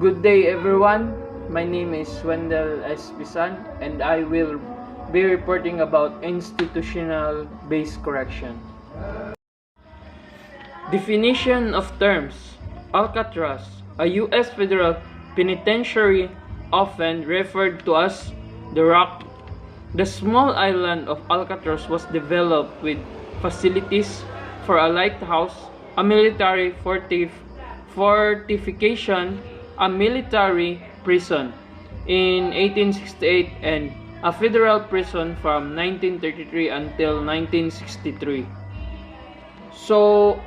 Good day everyone, my name is Wendell Pis-an and I will be reporting about institutional based correction. Definition of terms. Alcatraz, a U.S. federal penitentiary often referred to as the Rock. The small island of Alcatraz was developed with facilities for a lighthouse, a military fortification, a military prison in 1868 and a federal prison from 1933 until 1963. So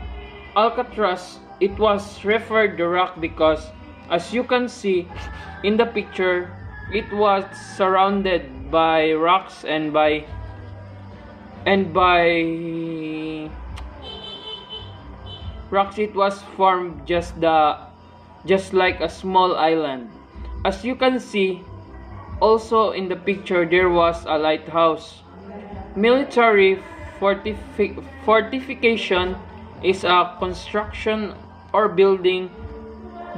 Alcatraz, it was referred the Rock because, as you can see in the picture, it was surrounded by rocks and by rocks. It was formed just like a small island. As you can see also in the picture, there was a lighthouse. Military fortification is a construction or building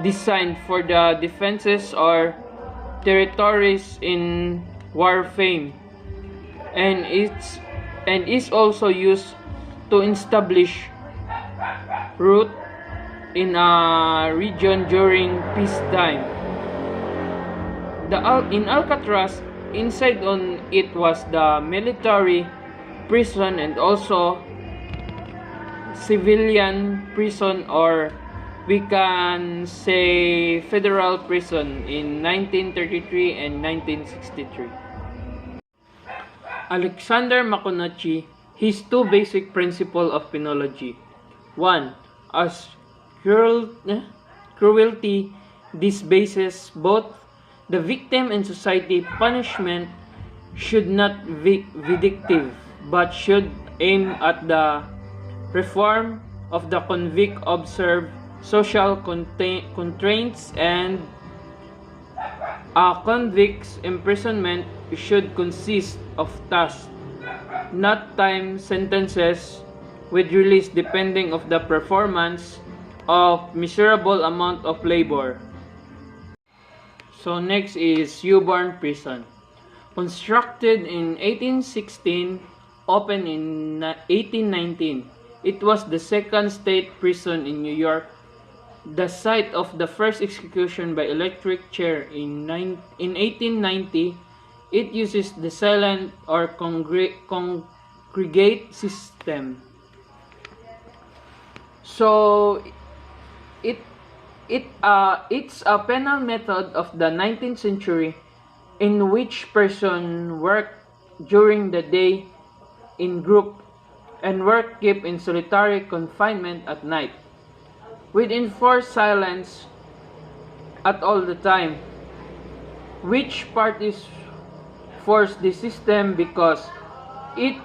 designed for the defenses or territories in warfare, and is also used to establish route in a region during peacetime. In Alcatraz, inside on it was the military prison and also civilian prison, or we can say federal prison in 1933 and 1963. Alexander Maconochie, his two basic principles of penology. 1. As cruelty disbases both the victim and society, punishment should not be vindictive but should aim at the reform of the convict, observe social constraints, and a convict's imprisonment should consist of tasks, not time sentences with release depending of the performance of miserable amount of labor. So next is Newborn Prison. Constructed in 1816, opened in 1819. It was the second state prison in New York, the site of the first execution by electric chair in 1890. It uses the silent or congregate system. So it's a penal method of the 19th century in which person work during the day in group and work kept in solitary confinement at night, with enforced silence at all the time, which parties forced the system because it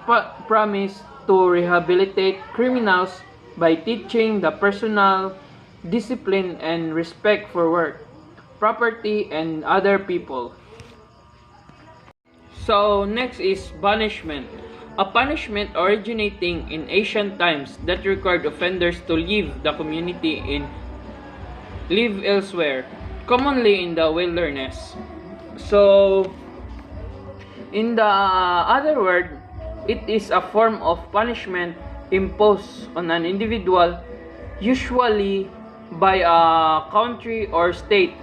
promised to rehabilitate criminals by teaching the personal discipline and respect for work, property, and other people. So next is banishment, a punishment originating in ancient times that required offenders to leave the community and live elsewhere, commonly in the wilderness. So in the other word, it is a form of punishment imposed on an individual, usually by a country or state,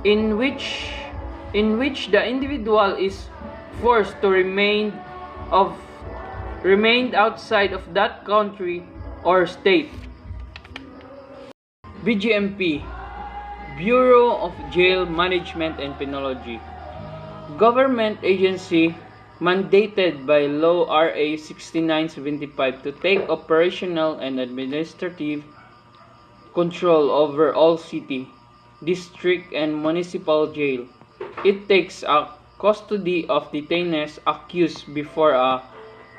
in which the individual is forced to remain outside of that country or state. BGMP, Bureau of Jail Management and Penology, government agency mandated by Law RA 6975 to take operational and administrative control over all city, district, and municipal jail. It takes a custody of detainees accused before a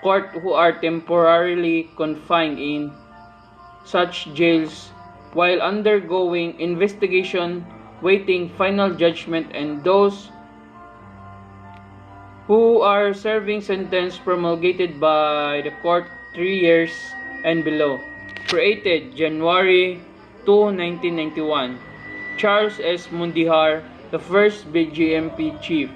court who are temporarily confined in such jails while undergoing investigation, waiting final judgment, and those who are serving sentence promulgated by the court 3 years and below. Created January 2, 1991. Charles S. Mundihar, the first BGMP chief.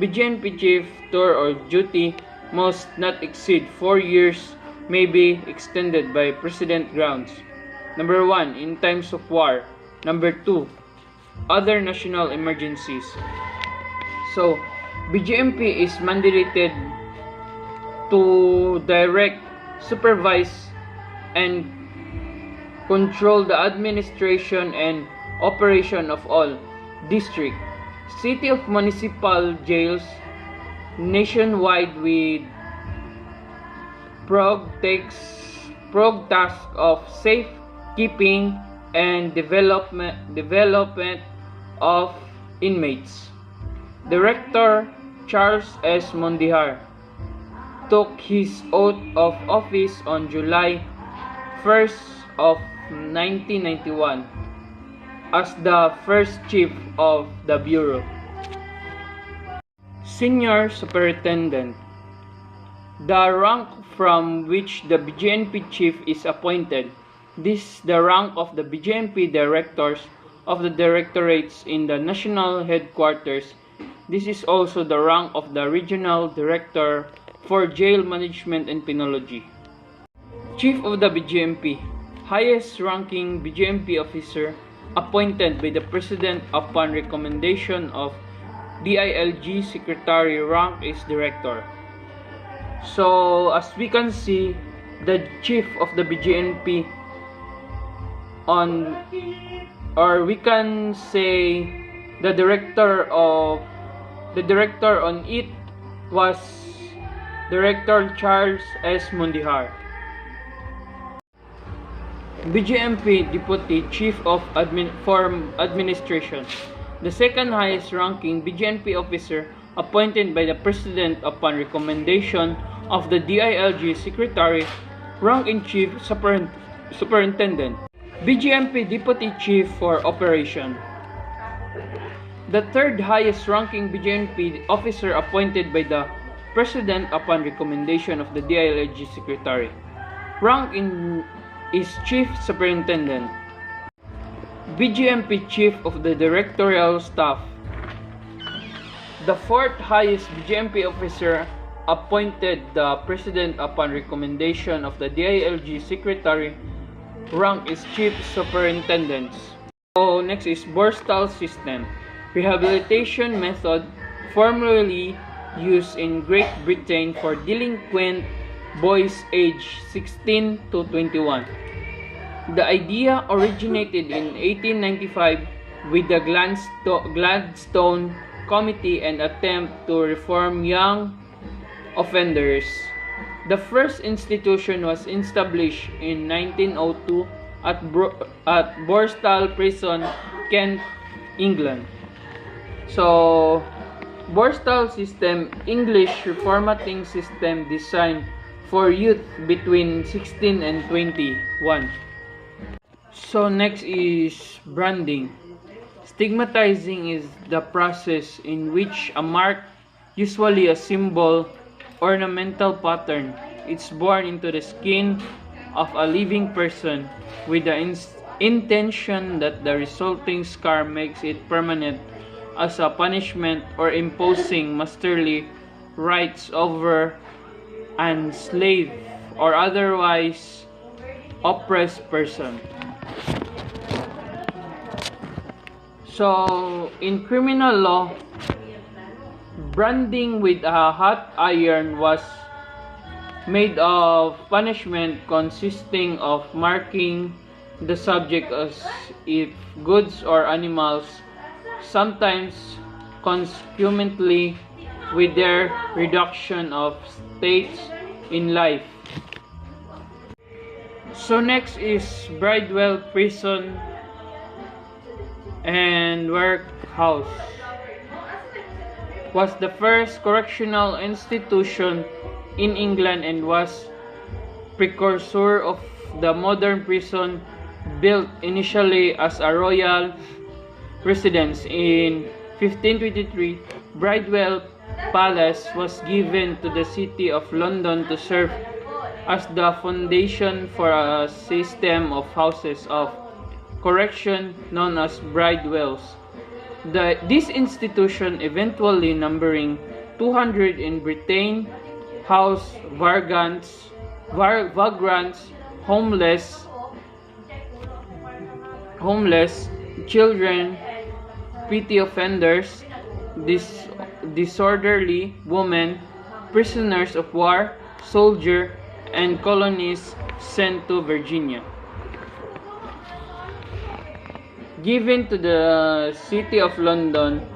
BGMP chief tour or duty must not exceed 4 years, may be extended by President grounds. Number 1, in times of war. Number 2, other national emergencies. So, BGMP is mandated to direct, supervise, and control the administration and operation of all district, city of municipal jails nationwide with prog task of safe keeping and development of inmates. Director Charles S. Mundihar took his oath of office on July 1st of 1991 as the first chief of the Bureau. Senior Superintendent. The rank from which the BGMP chief is appointed. This is the rank of the BGMP directors of the directorates in the national headquarters. This is also the rank of the regional director for jail management and penology. Chief of the BGMP. Highest ranking BGMP officer appointed by the President upon recommendation of DILG Secretary. Rank is Director. So, as we can see, the Chief of the BGMP or we can say the director on it was Director Charles S. Mundihar. BGMP Deputy Chief of Administration. The second highest ranking BGMP officer appointed by the President upon recommendation of the DILG Secretary. Rank in Chief Superintendent. BGMP Deputy Chief for Operation. The third highest ranking BGMP officer appointed by the President upon recommendation of the DILG Secretary. Rank in is Chief Superintendent. BGMP Chief of the Directorial Staff. The fourth highest BGMP officer appointed the President upon recommendation of the DILG Secretary. Rank is Chief Superintendent. So next is Borstal System. Rehabilitation method formerly used in Great Britain for delinquent boys aged 16 to 21. The idea originated in 1895 with the Gladstone Committee and attempt to reform young offenders. The first institution was established in 1902 at Borstal Prison, Kent, England. So, Borstal System, English reformatting system designed for youth between 16 and 21. So next is branding. Stigmatizing is the process in which a mark, usually a symbol, ornamental pattern, is born into the skin of a living person with the intention that the resulting scar makes it permanent as a punishment or imposing masterly rights over an slave or otherwise oppressed person. So, in criminal law, branding with a hot iron was made of punishment consisting of marking the subject as if goods or animals, sometimes consequently with their reduction of states in life. So next is Bridewell Prison and Workhouse. Was the first correctional institution in England and was precursor of the modern prison, built initially as a royal residence. In 1523, Bridewell Palace was given to the City of London to serve as the foundation for a system of houses of correction known as Bridewells. This institution, eventually numbering 200 in Britain, housed vagrants, homeless, children, petty offenders, disorderly women, prisoners of war, soldiers, and colonies sent to Virginia. Given to the City of London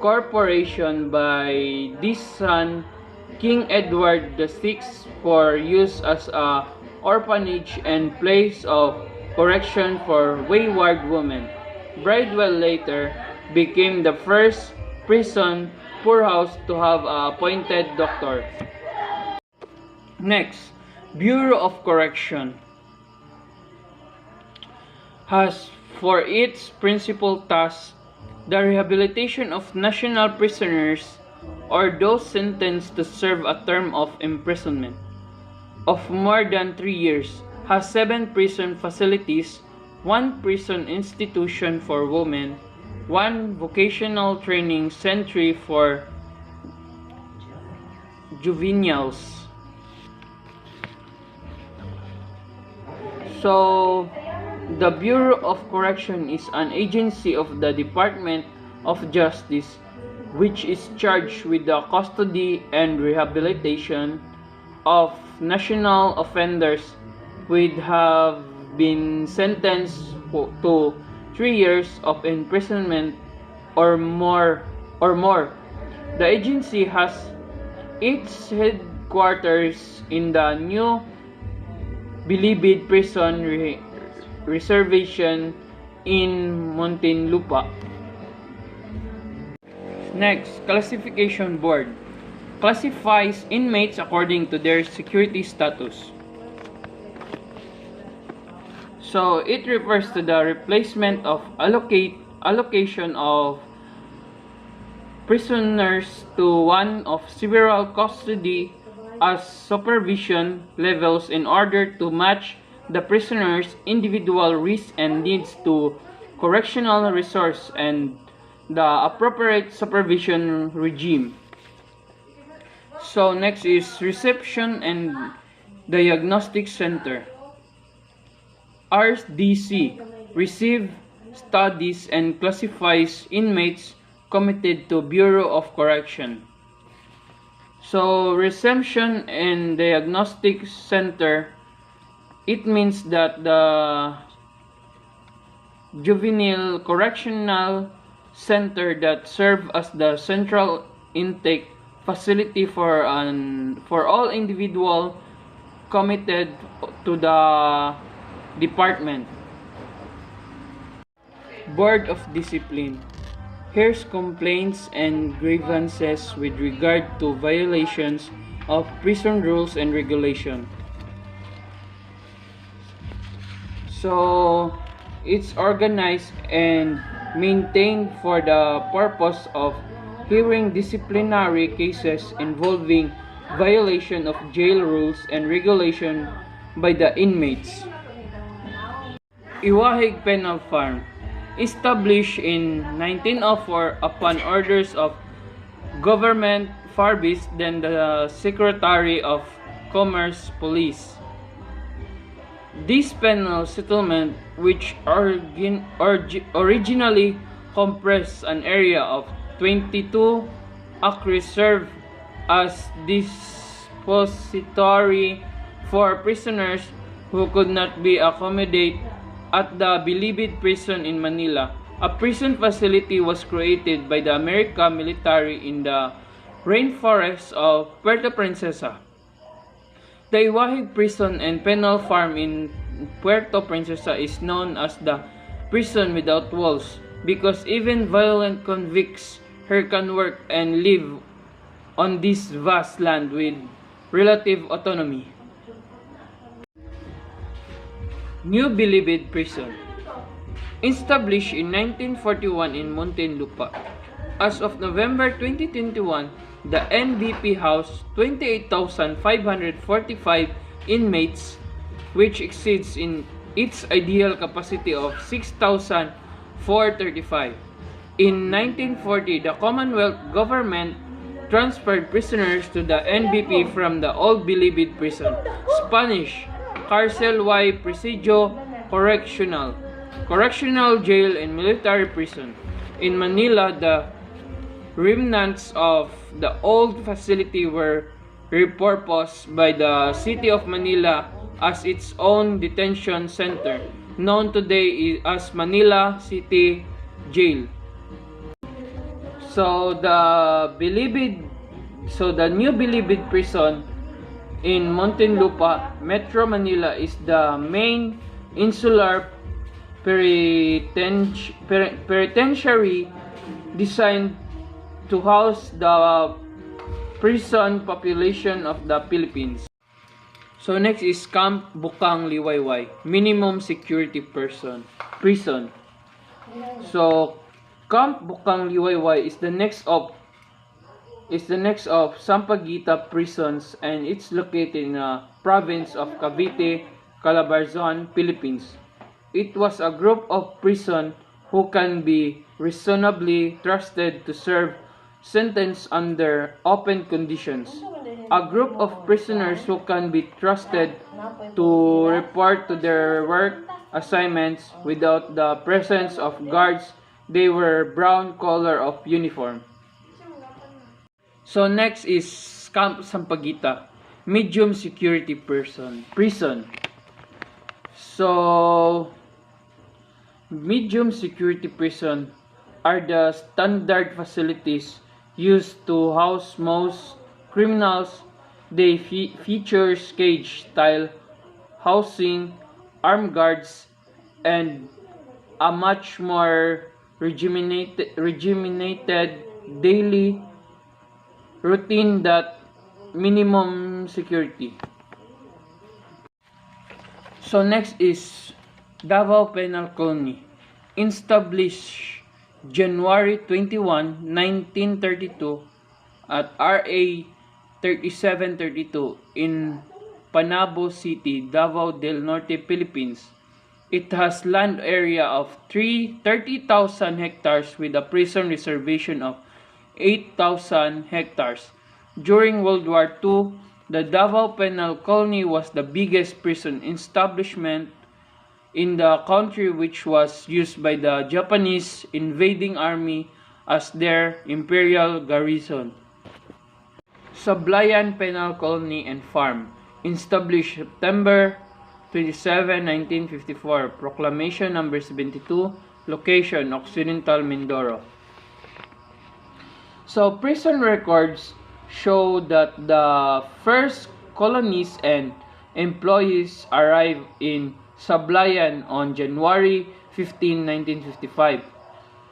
Corporation by Pis-an, King Edward VI for use as a orphanage and place of correction for wayward women. Bridewell later became the first prison poorhouse to have an appointed doctor. Next, Bureau of Correction has for its principal task the rehabilitation of national prisoners or those sentenced to serve a term of imprisonment of more than 3 years, has 7 prison facilities, 1 prison institution for women, 1 vocational training center for juveniles. So, the Bureau of Correction is an agency of the Department of Justice which is charged with the custody and rehabilitation of national offenders which have been sentenced to 3 years of imprisonment or more. The agency has its headquarters in the new Bilibid Prison Reservation in Muntinlupa. Next, Classification Board classifies inmates according to their security status. So it refers to the replacement of allocation of prisoners to one of several custody as supervision levels in order to match the prisoner's individual risks and needs to correctional resource and the appropriate supervision regime. So next is Reception and Diagnostic Center. RDC receive, studies, and classifies inmates committed to Bureau of Correction. So Reception and Diagnostic Center, it means that the juvenile correctional center that serve as the central intake facility for all individual committed to the department. Board of Discipline hears complaints and grievances with regard to violations of prison rules and regulation. So it's organized and maintained for the purpose of hearing disciplinary cases involving violation of jail rules and regulation by the inmates. Iwahig Penal Farm, established in 1904 upon orders of Government Farbis, then the Secretary of Commerce Police. This penal settlement, which originally comprised an area of 22 acres, served as depository for prisoners who could not be accommodated at the Bilibid Prison in Manila. A prison facility was created by the American military in the rainforests of Puerto Princesa. The Iwahig Prison and Penal Farm in Puerto Princesa is known as the prison without walls because even violent convicts here can work and live on this vast land with relative autonomy. New Bilibid Prison, established in 1941 in Muntinlupa. As of November 2021, the NBP housed 28,545 inmates, which exceeds in its ideal capacity of 6,435. In 1940, the Commonwealth government transferred prisoners to the NBP from the old Bilibid prison, Spanish, Cárcel y Presidio Correccional, correctional jail and military prison. In Manila, the remnants of the old facility were repurposed by the City of Manila as its own detention center, known today as Manila City Jail. So the new Bilibid prison in Muntinlupa, Metro Manila is the main insular penitentiary designed to house the prison population of the Philippines. So next is Camp Bukang Liwayway, minimum security prison. So Camp Bukang Liwayway is the next of Sampaguita prisons, and it's located in the province of Cavite, Calabarzon, Philippines. It was a group of prisoners who can be reasonably trusted to serve sentence under open conditions. A group of prisoners who can be trusted to report to their work assignments without the presence of guards. They were brown color of uniform. So next is Camp Sampaguita, medium security prison. So medium security prison are the standard facilities used to house most criminals. They feature cage-style housing, armed guards, and a much more regimented daily routine that minimum security. So next is Davao Penal Colony, established January 21, 1932 at RA 3732 in Panabo City, Davao del Norte, Philippines. It has land area of 30,000 hectares with a prison reservation of 8,000 hectares. During World War II, the Davao Penal Colony was the biggest prison establishment in the country, which was used by the Japanese invading army as their imperial garrison. Sablayan Penal Colony and Farm, established September 27, 1954, Proclamation number 72, location Occidental Mindoro. So prison records show that the first colonies and employees arrived in Sablayan on January 15, 1955.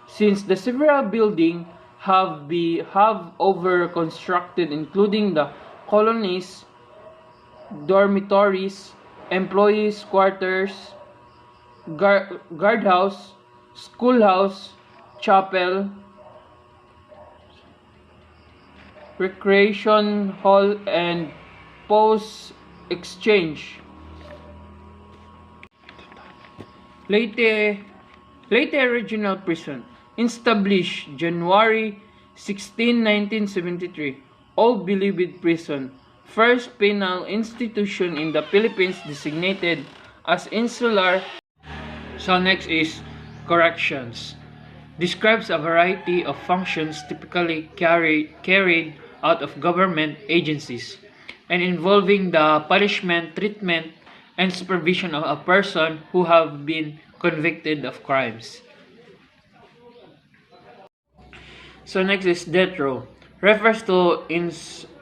Since the several buildings have over-constructed, including the colonies, dormitories, employees' quarters, guardhouse, schoolhouse, chapel, recreation hall, and post exchange. Leyte Regional Prison, established January 16, 1973. Old Bilibid Prison, first penal institution in the Philippines designated as insular. So next is corrections. Describes a variety of functions typically carried out of government agencies and involving the punishment, treatment, and supervision of a person who have been convicted of crimes. So next is death row. Refers to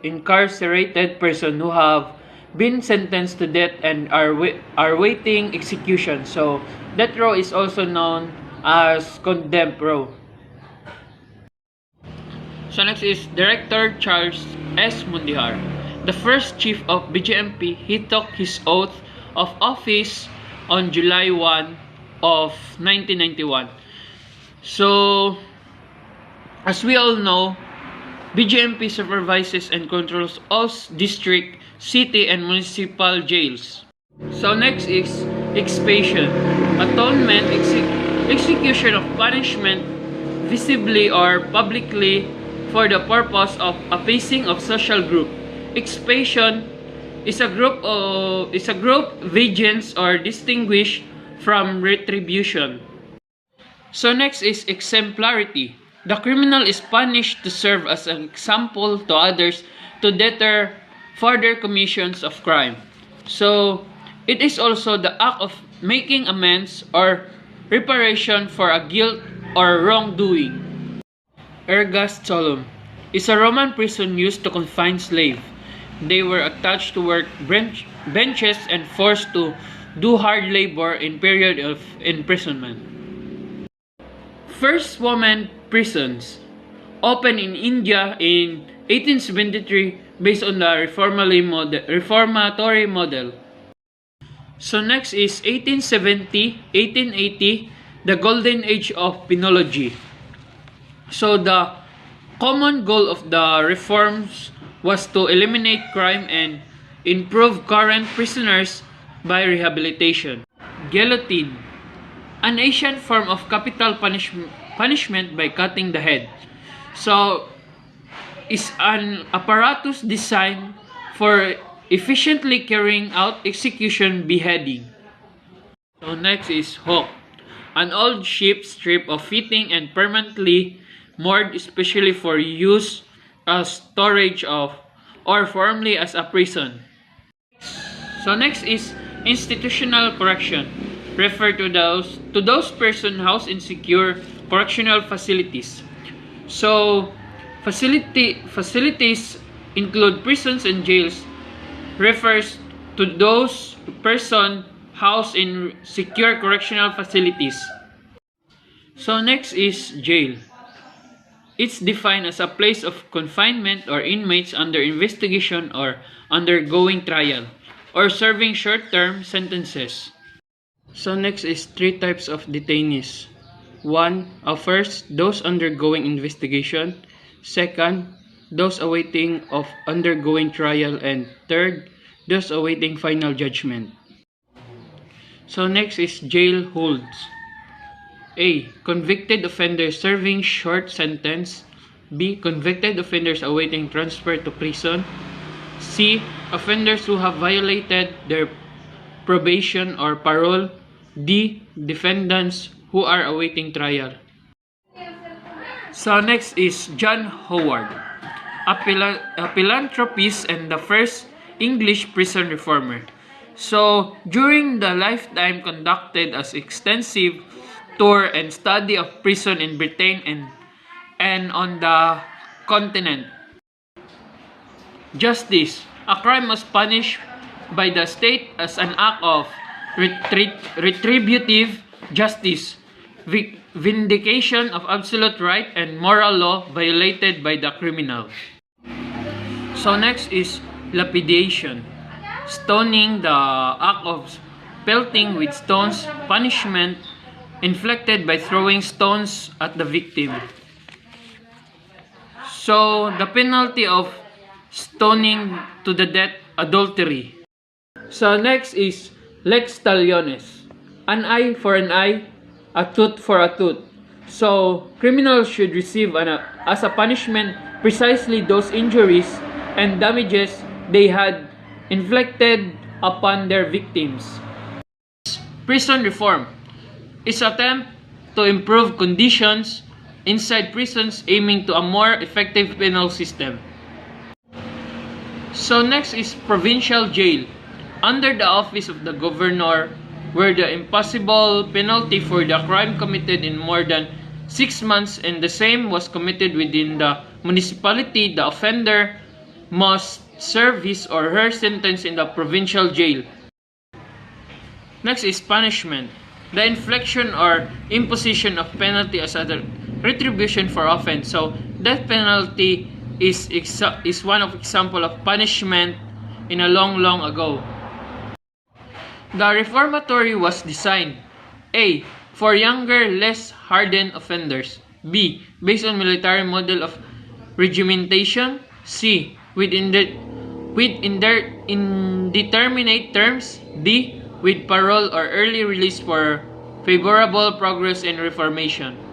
incarcerated person who have been sentenced to death and are waiting execution. So death row is also known as condemned row. So next is Director Charles S. Mundihar, the first chief of BGMP. He took his oath of office on July 1 of 1991. So as we all know, BGMP supervises and controls all district, city, and municipal jails. So next is expiation, atonement, execution of punishment visibly or publicly for the purpose of appeasing of social group. Expiation is a group vengeance or distinguished from retribution. So next is exemplarity. The criminal is punished to serve as an example to others to deter further commissions of crime. So it is also the act of making amends or reparation for a guilt or wrongdoing. Ergas solum is a Roman prison used to confine slaves. They were attached to work benches and forced to do hard labor in period of imprisonment. First woman prisons opened in India in 1873 based on the reformatory model. So next is 1870, 1880, the golden age of penology. So the common goal of the reforms was to eliminate crime and improve current prisoners by rehabilitation. Guillotine, an ancient form of capital punishment by cutting the head. So, is an apparatus designed for efficiently carrying out execution beheading. So next is hook, an old ship strip of fitting and permanently moored especially for use as storage of or formerly as a prison. So next is institutional correction, refer to those persons housed in secure correctional facilities. So facilities include prisons and jails, refers to those persons housed in secure correctional facilities. So next is jail. It's defined as a place of confinement or inmates under investigation or undergoing trial or serving short-term sentences. So next is three types of detainees. First, those undergoing investigation. Second, those awaiting of undergoing trial. And third, those awaiting final judgment. So next is jail holds. A. Convicted offenders serving short sentence. B. Convicted offenders awaiting transfer to prison. C. Offenders who have violated their probation or parole. D. Defendants who are awaiting trial. So next is John Howard, a philanthropist and the first English prison reformer. So during the lifetime conducted as extensive tour and study of prison in Britain and on the continent. Justice. A crime was punished by the state as an act of retributive justice, vindication of absolute right and moral law violated by the criminal. So next is lapidation. Stoning, the act of pelting with stones, punishment inflicted by throwing stones at the victim. So the penalty of stoning to the death, adultery. So next is lex talionis, an eye for an eye, a tooth for a tooth. So criminals should receive as a punishment precisely those injuries and damages they had inflicted upon their victims. Prison reform is an attempt to improve conditions inside prisons aiming to a more effective penal system. So next is provincial jail, under the office of the governor, where the impossible penalty for the crime committed in more than 6 months and the same was committed within the municipality, the offender must serve his or her sentence in the provincial jail. Next is punishment, the infliction or imposition of penalty as a retribution for offense. So death penalty is one of example of punishment in a long ago. The reformatory was designed A. For younger, less hardened offenders. B. Based on military model of regimentation. C. With indeterminate terms. D. with parole or early release for favorable progress and reformation.